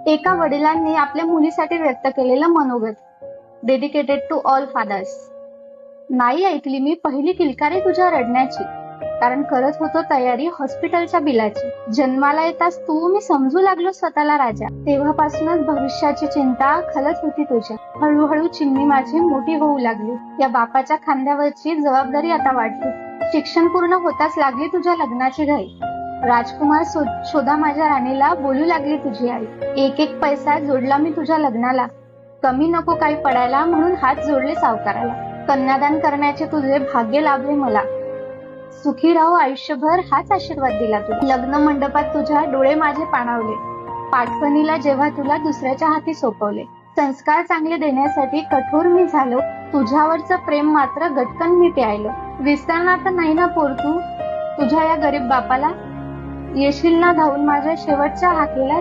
एका वडिलांनी आपल्या मुलीसाठी व्यक्त केलेलं मनोगत, डेडिकेटेड टू ऑल फादर्स. नाही ऐकली मी पहिली किलकारी तुझ्या रडण्याची, कारण करत होतो तयारी हॉस्पिटलच्या बिलाची. जन्माला येताच तू मी समजू लागलो स्वतःला राजा. तेव्हापासूनच भविष्याची चिंता खलत होती तुझ्या. हळूहळू चिमणी माझी मोठी होऊ लागली. या बापाच्या खांद्यावरची जबाबदारी आता वाढली. शिक्षण पूर्ण होताच लागली तुझ्या लग्नाची घाई. राजकुमार शोधा माझ्या राणीला बोलू लागली तुझी आई. एक एक पैसा जोडला मी तुझ्या लग्नाला, कमी नको काही पडायला म्हणून हात जोडले सावकाराला. कन्यादान करण्याचे तुझे भाग्य लाभले मला. सुखी राहू आयुष्यभर हाच आशीर्वाद दिला तू. लग्न मंडपात तुझ्या डोळे माझे पाणावले. पाठवणीला जेव्हा तुला दुसऱ्याच्या हाती सोपवले. संस्कार चांगले देण्यासाठी कठोर मी झालो. तुझ्यावरचं प्रेम मात्र गटकन मी प्यायलो. विसरणार तर नाही ना पोर तू तुझ्या या गरीब बापाला. येशील ना धावून माझ्या शेवटच्या हाकेला.